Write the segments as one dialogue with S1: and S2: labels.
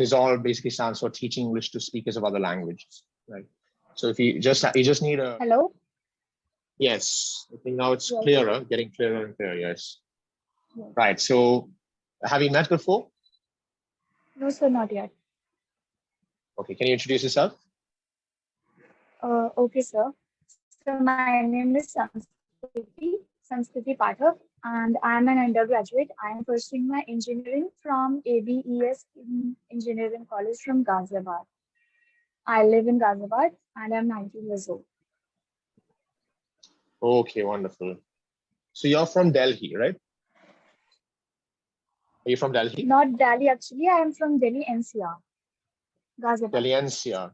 S1: this all basically stands for teaching English to speakers of other languages, right? So if you just need a
S2: Hello?
S1: yes, I think now it's
S2: Yes.
S1: clearer, getting clearer and clearer. Yes.
S2: Yes.
S1: Right. So have you met before?
S2: No, sir, not yet.
S1: Okay. Can you introduce yourself?
S2: Okay, sir. So my name is Samskriti Pathak, and I'm an undergraduate. I am pursuing my engineering from ABES in Engineering College from Ghaziabad. I live in Ghaziabad and I'm 19 years old.
S1: Okay, wonderful. So you're from Delhi, right? Are you from Delhi?
S2: Not Delhi, actually. I am from Delhi NCR. Ghaziabad.
S1: Delhi NCR.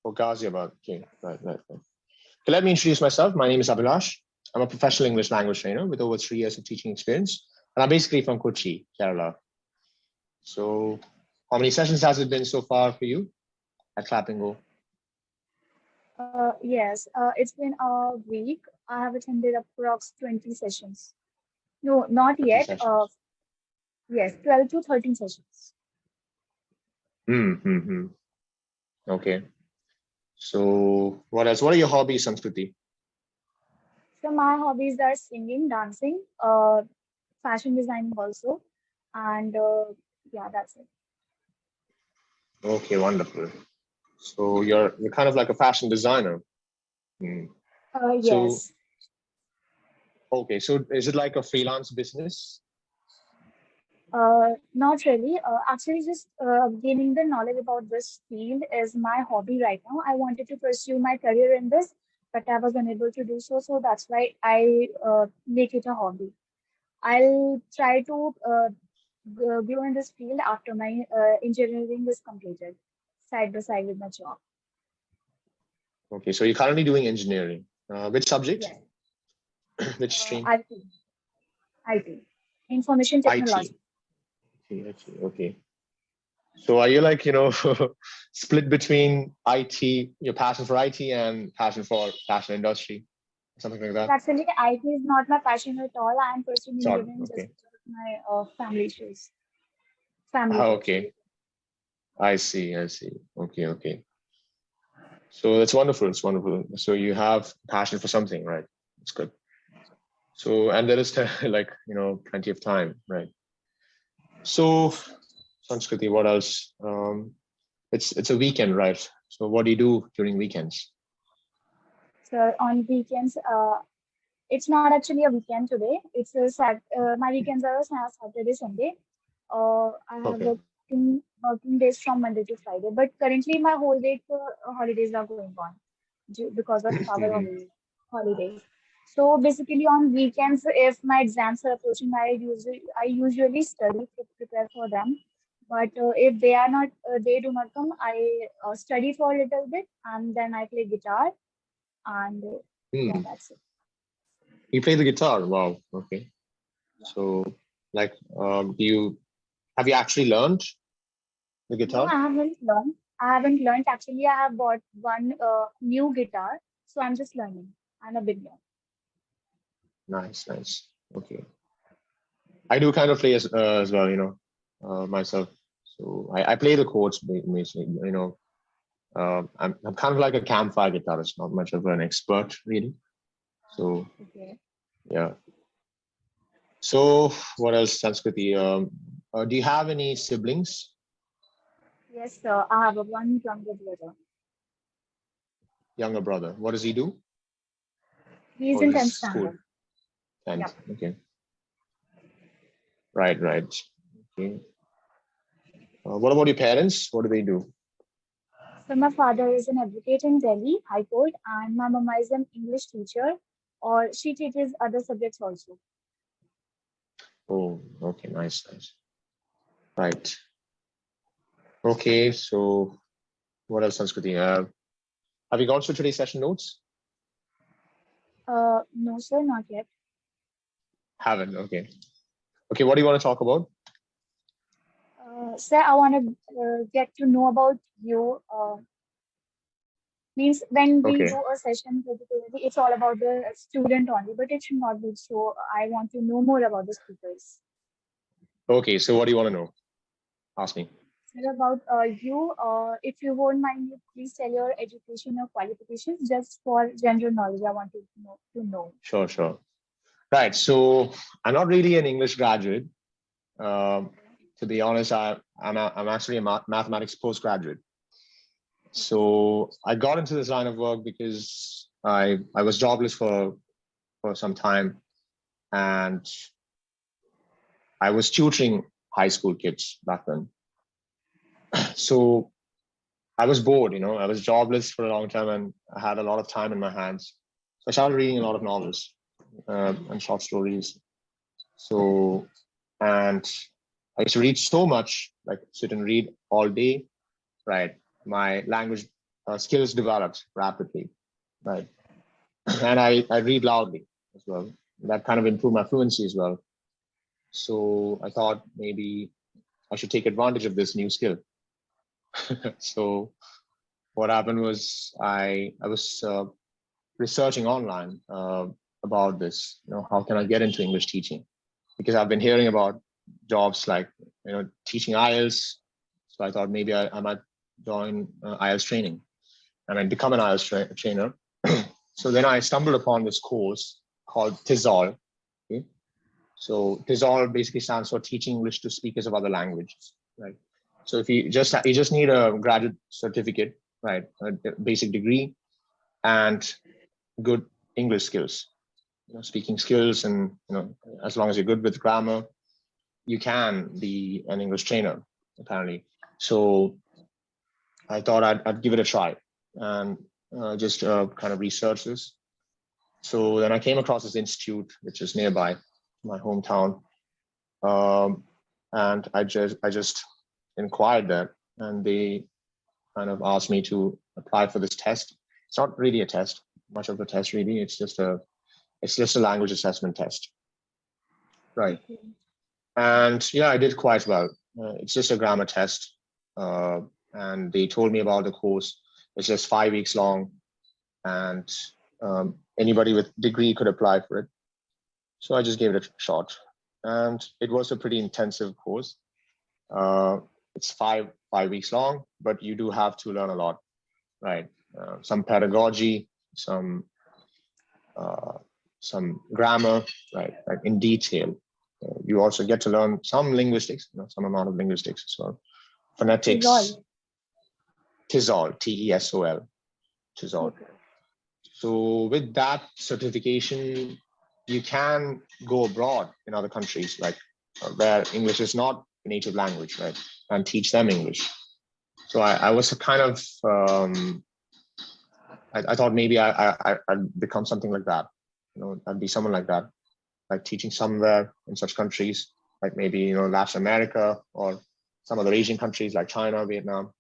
S1: Or Ghaziabad. Okay, right. So let me introduce myself. My name is Abhilash. I'm a professional English language trainer with over 3 years of teaching experience. And I'm basically from Kochi, Kerala. So how many sessions has it been so far for you at Clapingo?
S2: Yes, it's been a week. I have attended approx 20 sessions. No, not
S1: 20
S2: yet.
S1: sessions.
S2: Yes, 12 to 13 sessions.
S1: Okay. So what else? What are your hobbies, Samskriti?
S2: So my hobbies are singing, dancing, fashion designing also, and yeah, that's it.
S1: Okay, wonderful. So you're kind of like a fashion designer. So
S2: Yes.
S1: okay, so is it like a freelance business?
S2: Not really. Actually, just gaining the knowledge about this field is my hobby right now. I wanted to pursue my career in this, but I was unable to do so. So that's why I make it a hobby. I'll try to grow in this field after my engineering is completed, side by side with my job.
S1: Okay, so you're currently doing engineering. Which subject?
S2: Yes.
S1: Which stream?
S2: IT, information technology.
S1: Okay. So are you like, split between IT, your passion for IT and passion for fashion industry, something like that?
S2: Actually, IT is not my passion at all. I am pursuing
S1: Sorry.
S2: engineering just
S1: Okay.
S2: because of my family issues. Family
S1: Ah,
S2: issues.
S1: okay. I see. Okay. So that's wonderful. It's wonderful. So you have passion for something, right? It's good. So, and there is like, plenty of time, right? So, Sanskriti, what else? It's a weekend, right? So what do you do during weekends?
S2: So on weekends, it's not actually a weekend today. It's my weekends are Saturday, Sunday. I have
S1: Okay.
S2: working days from Monday to Friday. But currently, my whole week holidays are going on because of our holidays. So basically, on weekends, if my exams are approaching, I usually study to prepare for them. But if they are not, they do not come. I study for a little bit and then I play guitar and yeah, that's it.
S1: You play the guitar. Wow. Okay.
S2: Yeah.
S1: So, like, have you actually learned the
S2: No,
S1: guitar?
S2: I haven't learned. I haven't learned. Actually, I have bought one new guitar, so I'm just learning. I'm a beginner.
S1: Nice. Okay. I do kind of play as well, myself. So I play the chords basically, I'm kind of like a campfire guitarist, not much of an expert really. So
S2: Okay.
S1: yeah. So what else, Sanskriti? Do you have any siblings?
S2: Yes, sir. I have a one younger brother.
S1: Younger brother. What does he do?
S2: He's
S1: Oh,
S2: in
S1: he's
S2: 10th
S1: school.
S2: standard.
S1: 10th.
S2: Yeah.
S1: Okay. Right. Okay. What about your parents? What do they do?
S2: So my father is an advocate in Delhi High Court, and my mama is an English teacher, or she teaches other subjects also.
S1: Oh, okay. Nice. Right. Okay. So what else, Sanskriti? Have you gone through today's session notes?
S2: No, sir, not yet.
S1: Haven't. Okay. Okay. What do you want to talk about?
S2: Sir, I want to get to know about you. Means when we
S1: Okay.
S2: do a session, particularly, it's all about the student only, but it should not be so. I want to know more about the speakers.
S1: Okay. So what do you want to know? Ask me.
S2: What about you? If you won't mind, you please tell your education or qualifications just for general knowledge. I want to know. To know.
S1: Sure, sure. Right. So I'm not really an English graduate. Um,
S2: Okay.
S1: to be honest, I'm actually a mathematics postgraduate.
S2: Okay.
S1: So I got into this line of work because I was jobless for some time, and I was tutoring high school kids back then. So I was bored, I was jobless for a long time, and I had a lot of time in my hands. So I started reading a lot of novels and short stories. So, and I used to read so much, like sit and read all day, right? My language skills developed rapidly, right? And I read loudly as well. That kind of improved my fluency as well. So I thought maybe I should take advantage of this new skill. So what happened was I was researching online about this. How can I get into English teaching? Because I've been hearing about jobs like teaching IELTS. So I thought maybe I might join IELTS training and I become an IELTS trainer. So then I stumbled upon this course called TESOL. Okay? So TESOL basically stands for Teaching English to Speakers of Other Languages, right? So if you just need a graduate certificate, right, a basic degree, and good English skills, speaking skills, and as long as you're good with grammar, you can be an English trainer, apparently. So I thought I'd give it a try and just kind of research this. So then I came across this institute, which is nearby my hometown, um, and I just inquired there, and they kind of asked me to apply for this test. It's not really a test, much of a test really. It's just a language assessment test, right?
S2: Okay.
S1: And yeah, I did quite well. It's just a grammar test, uh, and they told me about the course. It's just 5 weeks long, and anybody with degree could apply for it. So I just gave it a shot, and it was a pretty intensive course. Uh, it's five weeks long, but you do have to learn a lot, right? Some pedagogy, uh, some grammar, right? Like in detail. You also get to learn some linguistics, some amount of linguistics as well.
S2: Is
S1: Phonetics,
S2: all.
S1: TESOL, TESOL, TESOL.
S2: Okay.
S1: So with that certification, you can go abroad in other countries, like where English is not a native language, right? And teach them English. So I was a kind of, I thought maybe I'd become something like that. I'd be someone like that, like teaching somewhere in such countries, like maybe, Latin America or some other Asian countries like China, Vietnam.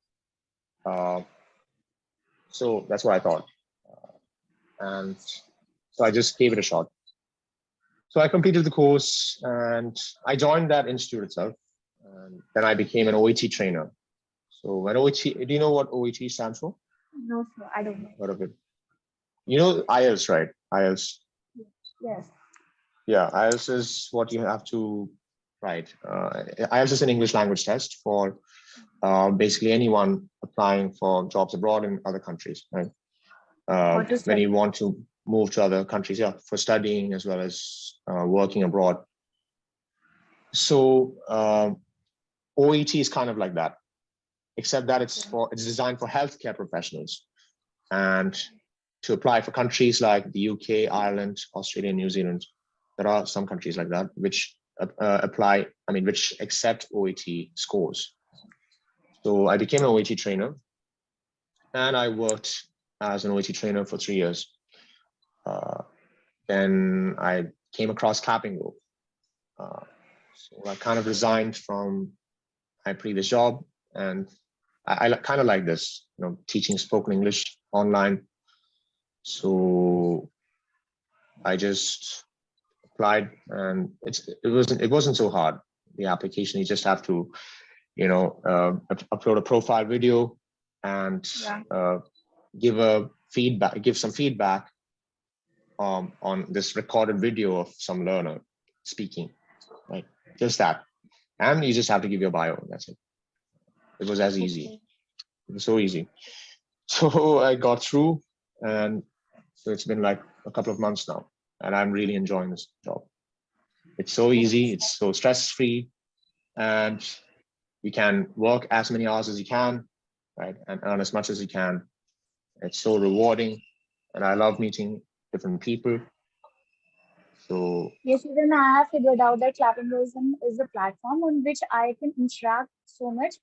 S1: Uh, so that's what I thought. And so I just gave it a shot. So I completed the course and I joined that institute itself. And then I became an OET trainer. So an OET, do you know what OET stands for?
S2: No, sir, I don't know.
S1: What of it? You know IELTS, right? IELTS.
S2: Yes.
S1: Yeah, IELTS is what you have to write. IELTS is an English language test for basically anyone applying for jobs abroad in other countries, right?
S2: Or to
S1: When you
S2: study.
S1: want to move to other countries, yeah, for studying as well as working abroad. So OET is kind of like that, except that
S2: Okay.
S1: it's designed for healthcare professionals and to apply for countries like the UK, Ireland, Australia, New Zealand. There are some countries like that which which accept OET scores. So I became an OET trainer and I worked as an OET trainer for 3 years. Uh, then I came across Clapingo. So I kind of resigned from my previous job, and I kind of like this, teaching spoken English online. So I just applied, and it wasn't so hard. The application, you just have to, upload a profile video and
S2: Yeah.
S1: uh, give some feedback on this recorded video of some learner speaking, right? Just that. And you just have to give your bio. That's it. It was as easy.
S2: Okay.
S1: It was so easy. So I got through, and so it's been like a couple of months now, and I'm really enjoying this job. It's so
S2: Okay,
S1: easy.
S2: sir.
S1: It's so stress free, and you can work as many hours as you can, right, and earn as much as you can. It's so rewarding, and I love meeting different people. So
S2: Yes, even I have figured out that Clapingo is a platform on which I can interact so much.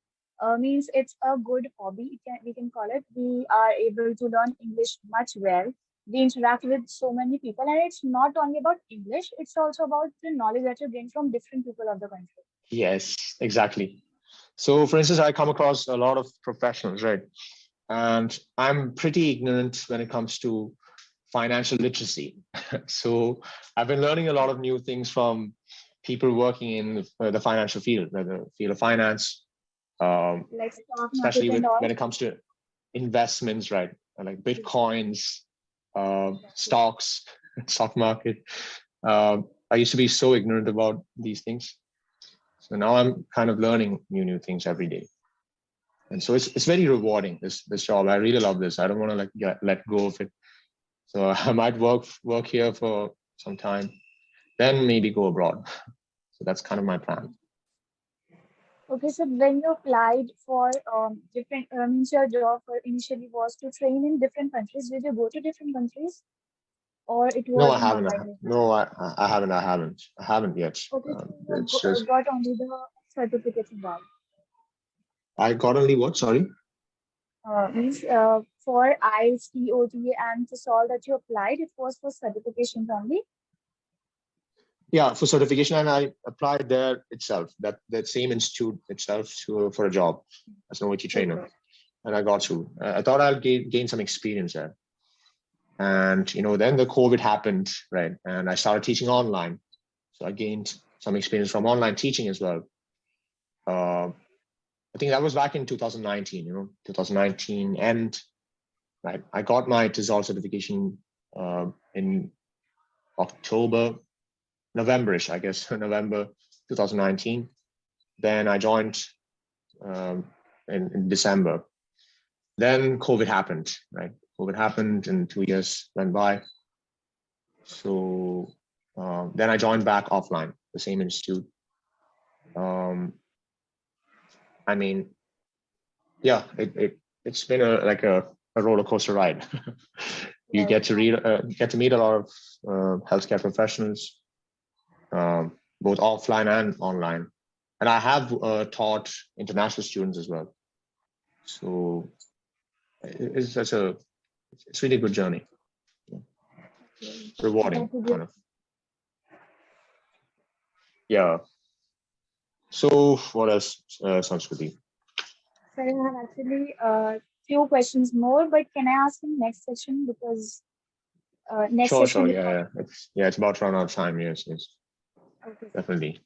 S2: Means it's a good hobby, we can call it. We are able to learn English much well. We interact with so many people, and it's not only about English, it's also about the knowledge that you gain from different people of the country.
S1: yes, exactly. So for instance, I come across a lot of professionals, right? And I'm pretty ignorant when it comes to financial literacy. So I've been learning a lot of new things from people working in the financial field, the field of finance, um,
S2: Like stock market
S1: especially
S2: and
S1: with
S2: all.
S1: when it comes to investments, right? Like bitcoins,
S2: Exactly.
S1: stocks, stock market. I used to be so ignorant about these things. So now I'm kind of learning new things every day. And so it's very rewarding, this job. I really love this. I don't want to let go of it. So I might work here for some time, then maybe go abroad. So that's kind of my plan.
S2: Okay, so when you applied for different, means your job for initially was to train in different countries. Did you go to different countries, or it
S1: No,
S2: was
S1: I
S2: an
S1: haven't.
S2: online learning?
S1: No, I haven't. I haven't yet.
S2: Okay, so you
S1: It's just
S2: got only the certificates involved.
S1: I got only what? Sorry.
S2: Means for IELTS, TOT, and this all that you applied, it was for certifications only.
S1: Yeah, for certification, and I applied there itself. That same institute itself for a job as an OT trainer,
S2: Okay.
S1: and I got through. I thought I'll gain some experience there, and then the COVID happened, right? And I started teaching online, so I gained some experience from online teaching as well. Uh, I think that was back in 2019. 2019, and right, I got my TESOL certification in October, Novemberish, I guess, November 2019. Then I joined in December. Then COVID happened, right? COVID happened and 2 years went by. So then I joined back offline, the same institute. Um, I mean, yeah, it's been a roller coaster ride. You
S2: Right.
S1: get to meet a lot of healthcare professionals, both offline and online. And I have taught international students as well. So it's such a it's really a good journey,
S2: Okay.
S1: rewarding
S2: That would be.
S1: kind of. Yeah. So what else, Sanskriti?
S2: So I have actually few questions more, but can I ask in next session because next
S1: Sure,
S2: session
S1: sure.
S2: will
S1: Yeah,
S2: come.
S1: yeah. It's about run out of time. Yes, yes,
S2: Okay.
S1: definitely.